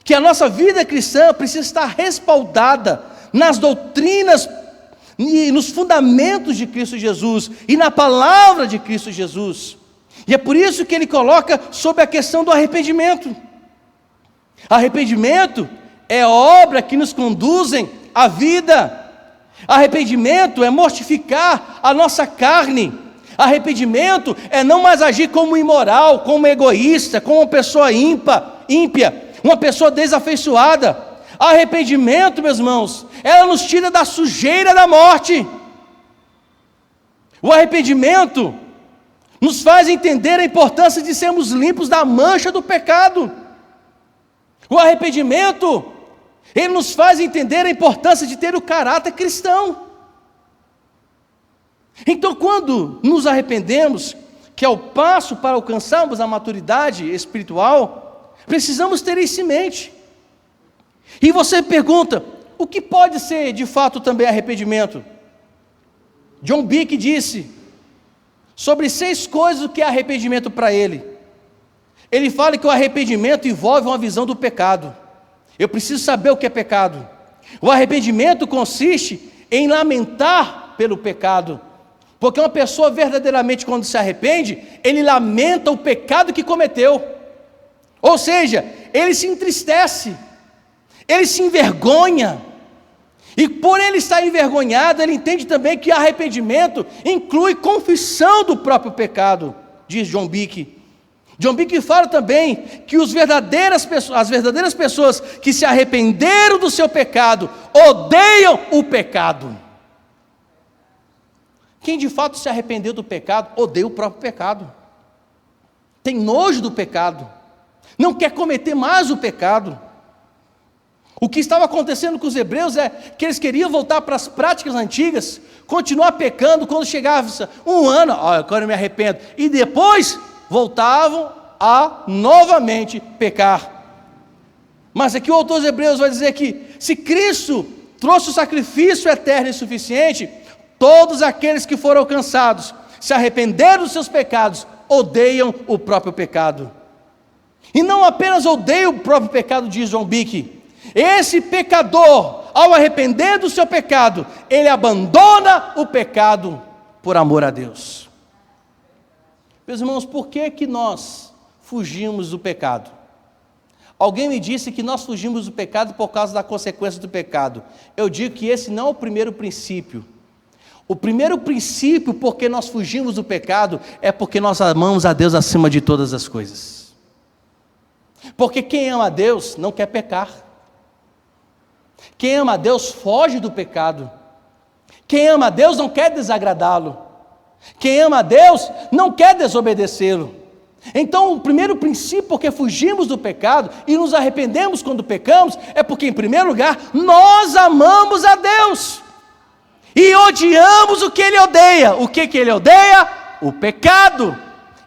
que a nossa vida cristã precisa estar respaldada nas doutrinas e nos fundamentos de Cristo Jesus e na palavra de Cristo Jesus. E é por isso que ele coloca sobre a questão do arrependimento. Arrependimento é obra que nos conduzem à vida. Arrependimento é mortificar a nossa carne. Arrependimento é não mais agir como imoral, como egoísta, como uma pessoa ímpia, uma pessoa desafeiçoada. Arrependimento, meus irmãos, ela nos tira da sujeira da morte. O arrependimento nos faz entender a importância de sermos limpos da mancha do pecado. O arrependimento, ele nos faz entender a importância de ter o caráter cristão. Então, quando nos arrependemos, que é o passo para alcançarmos a maturidade espiritual, precisamos ter isso em mente. E você pergunta, o que pode ser de fato também arrependimento? John Bick disse sobre 6 coisas o que é arrependimento para ele. Ele fala que o arrependimento envolve uma visão do pecado. Eu preciso saber o que é pecado. O arrependimento consiste em lamentar pelo pecado, porque uma pessoa verdadeiramente, quando se arrepende, ele lamenta o pecado que cometeu, ou seja, ele se entristece, ele se envergonha, e por ele estar envergonhado, ele entende também que arrependimento inclui confissão do próprio pecado, diz John Bick. John Bick fala também que as verdadeiras pessoas que se arrependeram do seu pecado, odeiam o pecado. Quem de fato se arrependeu do pecado, odeia o próprio pecado, tem nojo do pecado, não quer cometer mais o pecado. O que estava acontecendo com os hebreus é que eles queriam voltar para as práticas antigas, continuar pecando, quando chegava um ano, agora eu me arrependo, e depois voltavam a novamente pecar. Mas aqui o autor dos Hebreus vai dizer que, se Cristo trouxe o sacrifício eterno e suficiente, todos aqueles que foram alcançados, se arrependeram dos seus pecados, odeiam o próprio pecado. E não apenas odeia o próprio pecado, diz John Bick. Esse pecador, ao arrepender do seu pecado, ele abandona o pecado por amor a Deus. Meus irmãos, por que nós fugimos do pecado? Alguém me disse que nós fugimos do pecado por causa da consequência do pecado. Eu digo que esse não é o primeiro princípio. O primeiro princípio porque nós fugimos do pecado é porque nós amamos a Deus acima de todas as coisas. Porque quem ama a Deus não quer pecar. Quem ama a Deus foge do pecado. Quem ama a Deus não quer desagradá-lo. Quem ama a Deus não quer desobedecê-lo. Então, o primeiro princípio porque fugimos do pecado e nos arrependemos quando pecamos é porque, em primeiro lugar, nós amamos a Deus e odiamos o que Ele odeia. O que Ele odeia? O pecado.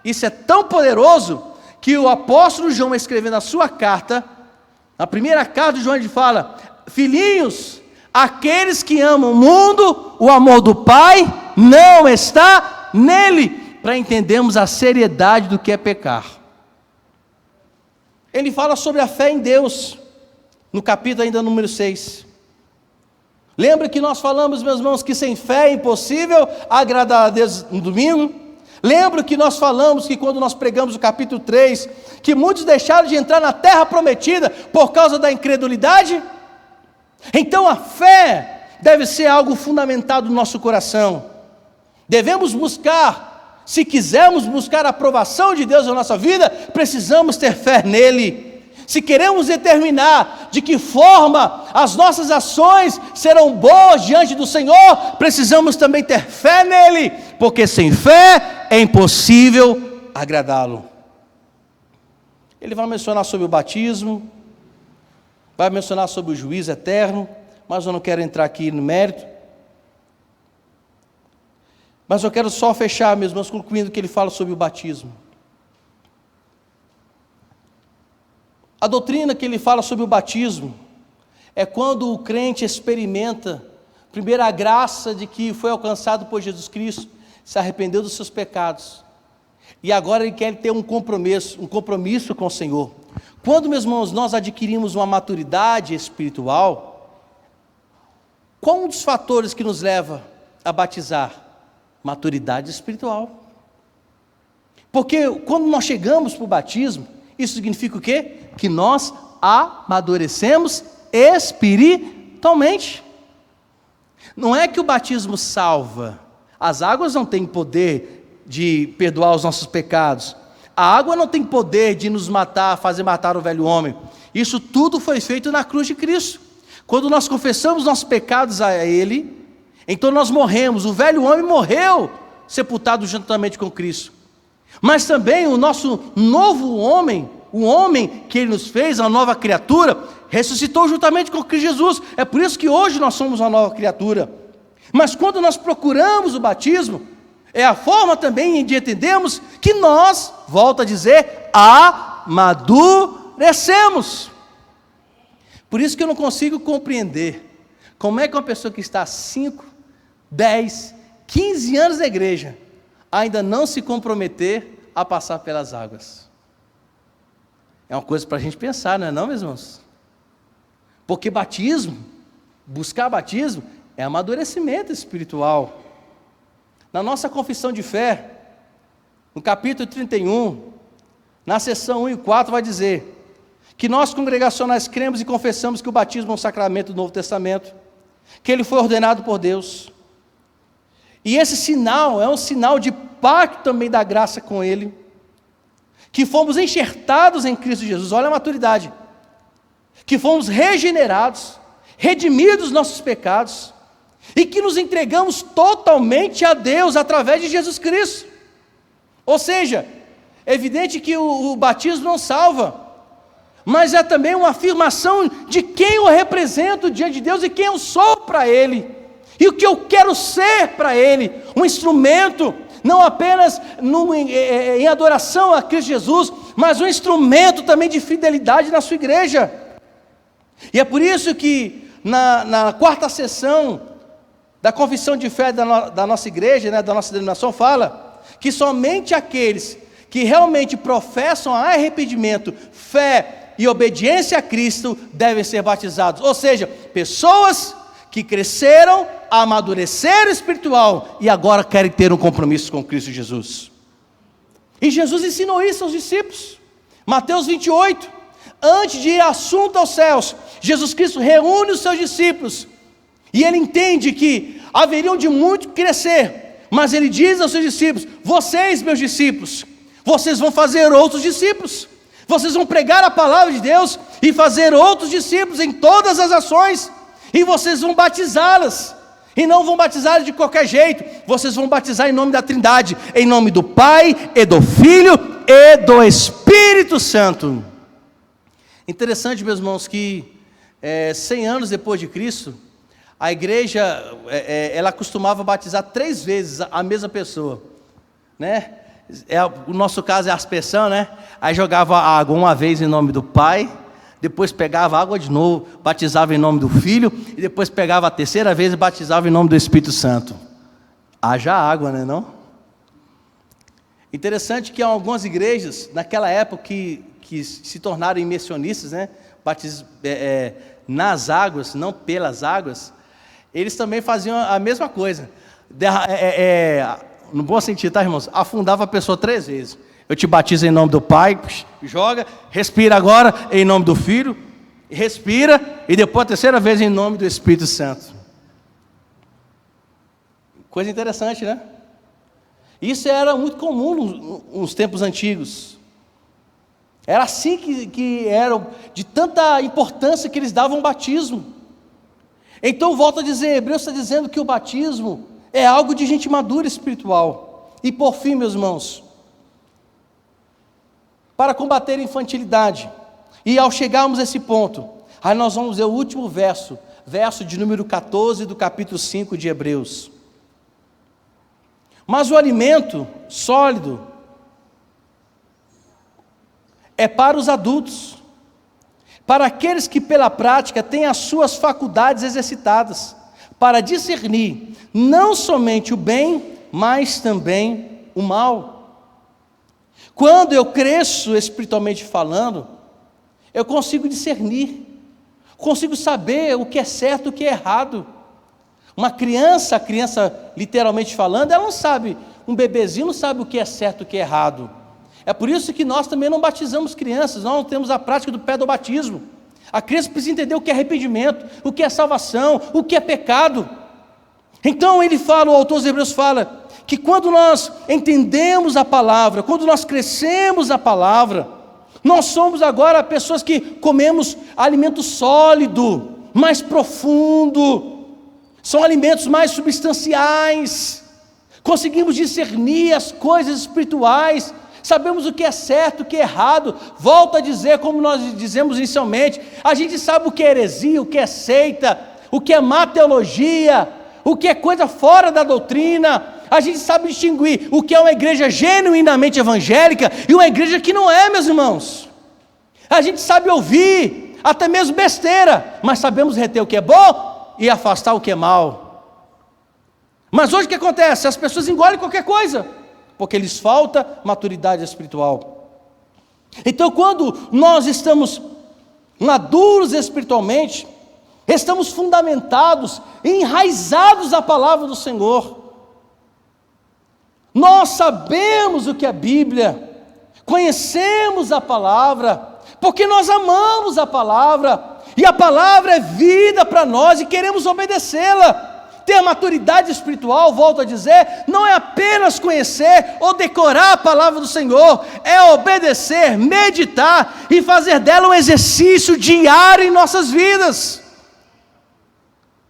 Isso é tão poderoso que o apóstolo João, escrevendo a sua carta, na primeira carta de João, ele fala: filhinhos, aqueles que amam o mundo, o amor do Pai não está nele. Para entendermos a seriedade do que é pecar. Ele fala sobre a fé em Deus, no capítulo ainda número 6. Lembra que nós falamos, meus irmãos, que sem fé é impossível agradar a Deus no domingo? Lembra que nós falamos que quando nós pregamos o capítulo 3, que muitos deixaram de entrar na terra prometida por causa da incredulidade? Então a fé deve ser algo fundamentado no nosso coração. Devemos buscar. Se quisermos buscar a aprovação de Deus na nossa vida, precisamos ter fé nele. Se queremos determinar de que forma as nossas ações serão boas diante do Senhor, precisamos também ter fé nele, porque sem fé é impossível agradá-lo. Ele vai mencionar sobre o batismo, vai mencionar sobre o juízo eterno, mas eu não quero entrar aqui no mérito. Mas eu quero só fechar, meus irmãos, concluindo que ele fala sobre o batismo. A doutrina que ele fala sobre o batismo é quando o crente experimenta, primeiro, a graça de que foi alcançado por Jesus Cristo, se arrependeu dos seus pecados, e agora ele quer ter um compromisso com o Senhor. Quando, meus irmãos, nós adquirimos uma maturidade espiritual, qual um dos fatores que nos leva a batizar? Maturidade espiritual. Porque quando nós chegamos para o batismo, isso significa o quê? Que nós amadurecemos espiritualmente. Não é que o batismo salva. As águas não têm poder de perdoar os nossos pecados. A água não tem poder de nos matar, fazer matar o velho homem. Isso tudo foi feito na cruz de Cristo. Quando nós confessamos nossos pecados a Ele, então nós morremos, o velho homem morreu, sepultado juntamente com Cristo. Mas também o nosso novo homem, o homem que Ele nos fez, a nova criatura, ressuscitou juntamente com Cristo Jesus. É por isso que hoje nós somos uma nova criatura. Mas quando nós procuramos o batismo, é a forma também de entendermos que nós, volto a dizer, amadurecemos. Por isso que eu não consigo compreender como é que uma pessoa que está 5, 10, 15 anos na igreja, ainda não se comprometer a passar pelas águas. É uma coisa para a gente pensar, não é não, meus irmãos? Porque batismo, buscar batismo, é amadurecimento espiritual. Na nossa confissão de fé, no capítulo 31, na seção 1 e 4, vai dizer que nós congregacionais cremos e confessamos que o batismo é um sacramento do Novo Testamento, que ele foi ordenado por Deus. E esse sinal é um sinal de pacto também da graça com Ele, que fomos enxertados em Cristo Jesus, olha a maturidade, que fomos regenerados, redimidos dos nossos pecados, e que nos entregamos totalmente a Deus através de Jesus Cristo. Ou seja, é evidente que o batismo não salva, mas é também uma afirmação de quem eu represento diante de Deus e quem eu sou para Ele, e o que eu quero ser para Ele, um instrumento, não apenas em adoração a Cristo Jesus, mas um instrumento também de fidelidade na sua igreja. E é por isso que na quarta sessão da confissão de fé da nossa igreja, da nossa denominação, fala que somente aqueles que realmente professam arrependimento, fé e obediência a Cristo devem ser batizados. Ou seja, pessoas que cresceram, amadureceram espiritual e agora querem ter um compromisso com Cristo Jesus. E Jesus ensinou isso aos discípulos. Mateus 28, antes de ir assunto aos céus, Jesus Cristo reúne os seus discípulos e ele entende que haveriam de muito crescer, mas ele diz aos seus discípulos: vocês, meus discípulos, vocês vão fazer outros discípulos, vocês vão pregar a palavra de Deus e fazer outros discípulos em todas as ações, e vocês vão batizá-las, e não vão batizá-las de qualquer jeito, vocês vão batizar em nome da Trindade, em nome do Pai, e do Filho, e do Espírito Santo. Interessante, meus irmãos, que 100 anos depois de Cristo, a igreja, ela costumava batizar 3 vezes a mesma pessoa, né? O nosso caso é a aspersão, né? Aí jogava a água uma vez em nome do Pai, depois pegava a água de novo, batizava em nome do Filho, e depois pegava a 3ª vez e batizava em nome do Espírito Santo. Haja água, né, não? Interessante que algumas igrejas, naquela época que se tornaram imersionistas, né? Nas águas, não pelas águas, eles também faziam a mesma coisa. No bom sentido, tá, irmãos? Afundava a pessoa 3 vezes. Eu te batizo em nome do Pai, joga, respira agora em nome do Filho, respira, e depois a 3ª vez em nome do Espírito Santo. Coisa interessante, né? Isso era muito comum nos tempos antigos. Era assim que era, de tanta importância que eles davam o batismo. Então, volto a dizer, Hebreus está dizendo que o batismo é algo de gente madura espiritual. E por fim, meus irmãos, para combater a infantilidade, e ao chegarmos a esse ponto, aí nós vamos ver o último verso de número 14 do capítulo 5 de Hebreus. Mas o alimento sólido é para os adultos, para aqueles que pela prática têm as suas faculdades exercitadas, para discernir não somente o bem, mas também o mal. Quando eu cresço espiritualmente falando, eu consigo discernir, consigo saber o que é certo e o que é errado. A criança literalmente falando, ela não sabe, um bebezinho não sabe o que é certo e o que é errado. É por isso que nós também não batizamos crianças, nós não temos a prática do pedobatismo. A criança precisa entender o que é arrependimento, o que é salvação, o que é pecado. Então o autor dos Hebreus fala que quando nós entendemos a palavra, quando nós crescemos a palavra, nós somos agora pessoas que comemos alimento sólido, mais profundo, são alimentos mais substanciais, conseguimos discernir as coisas espirituais, sabemos o que é certo, o que é errado. Volto a dizer, como nós dizemos inicialmente, a gente sabe o que é heresia, o que é seita, o que é má teologia, o que é coisa fora da doutrina. A gente sabe distinguir o que é uma igreja genuinamente evangélica e uma igreja que não é, meus irmãos. A gente sabe ouvir, até mesmo besteira, mas sabemos reter o que é bom e afastar o que é mal. Mas hoje o que acontece? As pessoas engolem qualquer coisa, porque lhes falta maturidade espiritual. Então, quando nós estamos maduros espiritualmente, estamos fundamentados, enraizados à palavra do Senhor. Nós sabemos o que é a Bíblia, conhecemos a palavra, porque nós amamos a palavra, e a palavra é vida para nós e queremos obedecê-la. Ter a maturidade espiritual, volto a dizer, não é apenas conhecer ou decorar a palavra do Senhor, é obedecer, meditar e fazer dela um exercício diário em nossas vidas.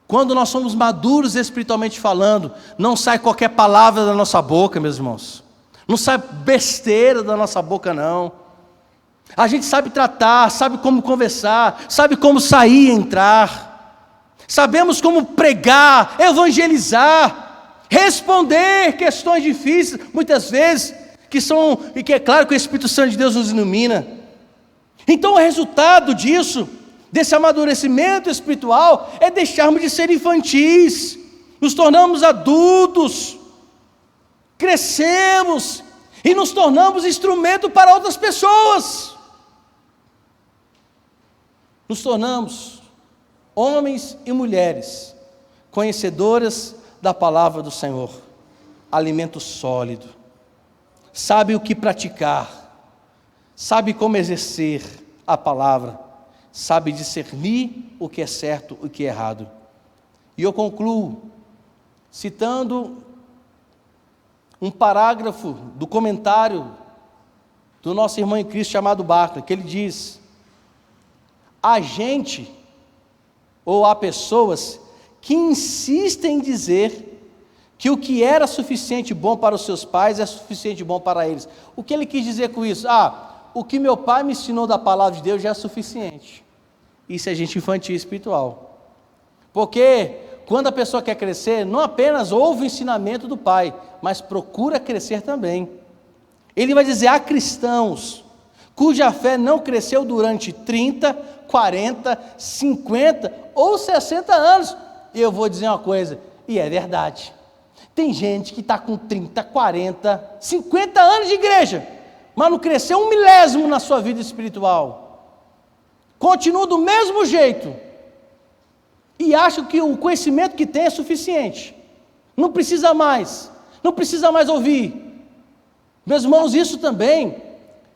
Quando nós somos maduros espiritualmente falando, não sai qualquer palavra da nossa boca, meus irmãos. Não sai besteira da nossa boca, não. A gente sabe tratar, sabe como conversar, sabe como sair e entrar. Sabemos como pregar, evangelizar, responder questões difíceis, muitas vezes, que é claro que o Espírito Santo de Deus nos ilumina. Então o resultado disso, desse amadurecimento espiritual, é deixarmos de ser infantis, nos tornamos adultos, crescemos, e nos tornamos instrumento para outras pessoas. Nos tornamos homens e mulheres conhecedoras da palavra do Senhor, alimento sólido, sabe o que praticar, sabe como exercer a palavra, sabe discernir o que é certo e o que é errado. E eu concluo citando um parágrafo do comentário do nosso irmão em Cristo chamado Barclay, que ele diz: há gente ou há pessoas que insistem em dizer que o que era suficiente bom para os seus pais é suficiente bom para eles. O que ele quis dizer com isso? O que meu pai me ensinou da palavra de Deus já é suficiente. Isso é gente infantil espiritual. Porque quando a pessoa quer crescer, não apenas ouve o ensinamento do pai, mas procura crescer também. Ele vai dizer: há cristãos cuja fé não cresceu durante 30, 40, 50 ou 60 anos. E eu vou dizer uma coisa, e é verdade. Tem gente que está com 30, 40, 50 anos de igreja, mas não cresceu um milésimo na sua vida espiritual. Continua do mesmo jeito. E acha que o conhecimento que tem é suficiente. Não precisa mais ouvir. Meus irmãos, isso também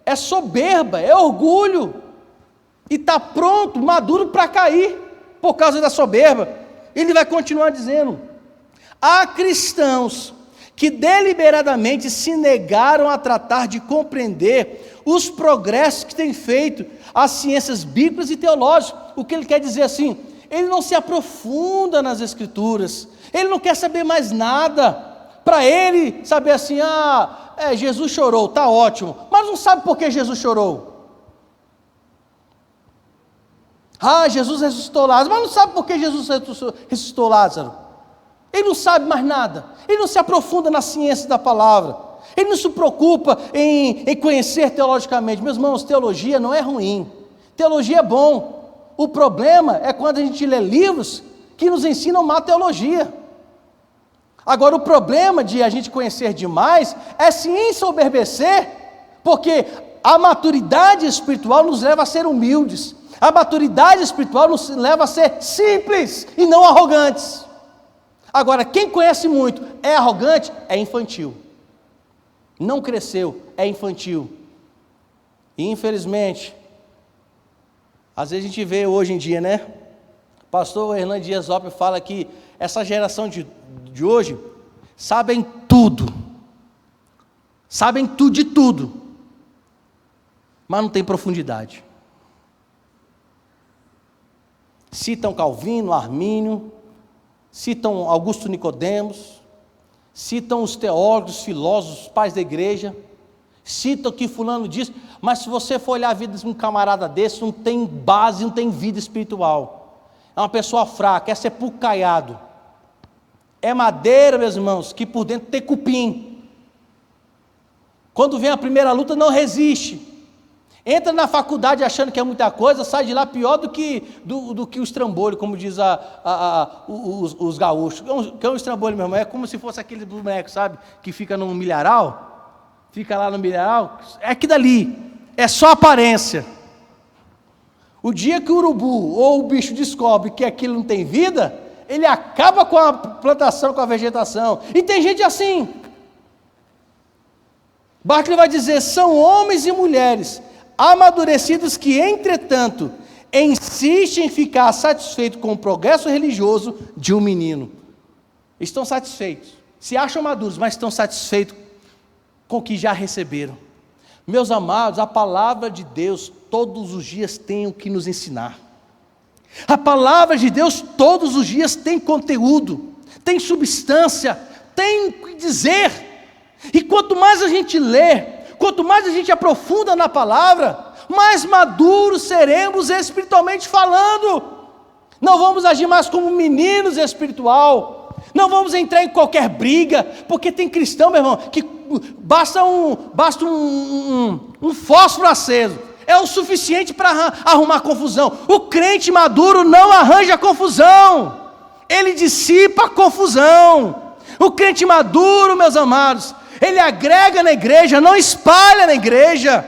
é soberba, é orgulho. E está pronto, maduro para cair, por causa da soberba. Ele vai continuar dizendo: há cristãos que deliberadamente se negaram a tratar de compreender os progressos que têm feito as ciências bíblicas e teológicas. O que ele quer dizer assim? Ele não se aprofunda nas Escrituras, ele não quer saber mais nada. Para ele, saber assim, Jesus chorou, está ótimo, mas não sabe por que Jesus chorou. Jesus ressuscitou Lázaro, mas não sabe por que Jesus ressuscitou Lázaro. Ele não sabe mais nada, ele não se aprofunda na ciência da palavra, ele não se preocupa em conhecer teologicamente. Meus irmãos, teologia não é ruim, teologia é bom. O problema é quando a gente lê livros que nos ensinam má teologia. Agora, o problema de a gente conhecer demais é se ensoberbecer, porque a maturidade espiritual nos leva a ser humildes, a maturidade espiritual nos leva a ser simples e não arrogantes. Agora, quem conhece muito é arrogante, é infantil, não cresceu, é infantil. E infelizmente, às vezes a gente vê hoje em dia, né? O pastor Hernando Dias Lopes fala que essa geração de hoje sabem tudo de tudo, mas não tem profundidade. Citam Calvino, Armínio, citam Augusto Nicodemos, citam os teólogos, filósofos, pais da igreja, citam que fulano diz, mas se você for olhar a vida de um camarada desse, não tem base, não tem vida espiritual, é uma pessoa fraca, é sepulcro caiado, é madeira, meus irmãos, que por dentro tem cupim. Quando vem a primeira luta não resiste, entra na faculdade achando que é muita coisa, sai de lá pior do que o estrambolho, como diz os gaúchos. Que é um estrambolho, meu irmão? É como se fosse aquele boneco, sabe, que fica no milharal, fica lá no milharal, é que dali, é só aparência. O dia que o urubu ou o bicho descobre que aquilo não tem vida, ele acaba com a plantação, com a vegetação. E tem gente assim. Barclay vai dizer: são homens e mulheres amadurecidos que, entretanto, insistem em ficar satisfeitos com o progresso religioso de um menino. Estão satisfeitos, se acham maduros, mas estão satisfeitos com o que já receberam. Meus amados, a palavra de Deus todos os dias tem o que nos ensinar. A palavra de Deus todos os dias tem conteúdo, tem substância, tem o que dizer. E quanto mais a gente lê, quanto mais a gente aprofunda na palavra, mais maduros seremos espiritualmente falando. Não vamos agir mais como meninos espiritual, não vamos entrar em qualquer briga, porque tem cristão, meu irmão, que basta um fósforo aceso, é o suficiente para arrumar confusão. O crente maduro não arranja confusão, ele dissipa a confusão. O crente maduro, meus amados, ele agrega na igreja, não espalha na igreja.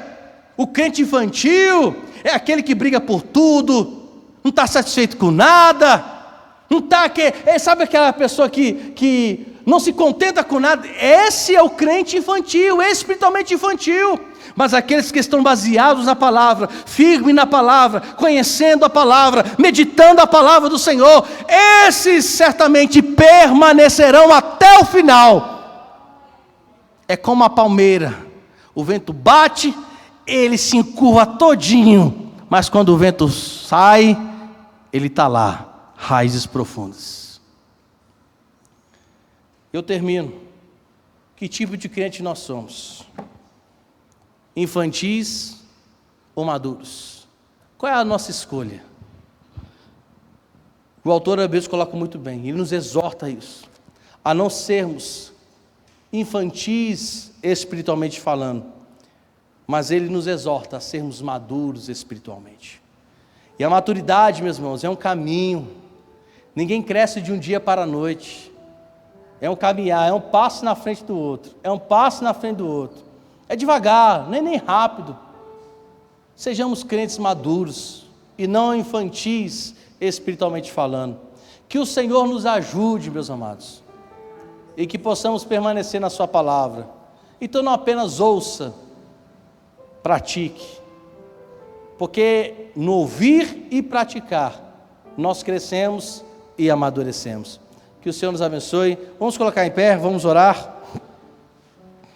O crente infantil é aquele que briga por tudo, não está satisfeito com nada, não está sabe aquela pessoa que não se contenta com nada? Esse é o crente infantil, espiritualmente infantil. Mas aqueles que estão baseados na palavra, firmes na palavra, conhecendo a palavra, meditando a palavra do Senhor, esses certamente permanecerão até o final. É como a palmeira, o vento bate, ele se encurva todinho, mas quando o vento sai, ele está lá, raízes profundas. Eu termino. Que tipo de crente nós somos? Infantis ou maduros? Qual é a nossa escolha? O autor Hebreus coloca muito bem, ele nos exorta a isso, a não sermos infantis espiritualmente falando, mas ele nos exorta a sermos maduros espiritualmente. E a maturidade, meus irmãos, é um caminho. Ninguém cresce de um dia para a noite. É um caminhar, é um passo na frente do outro, é um passo na frente do outro. É devagar, nem rápido. Sejamos crentes maduros e não infantis espiritualmente falando. Que o Senhor nos ajude, meus amados, e que possamos permanecer na sua palavra. Então não apenas ouça, pratique, porque no ouvir e praticar nós crescemos e amadurecemos. Que o Senhor nos abençoe. Vamos colocar em pé, vamos orar.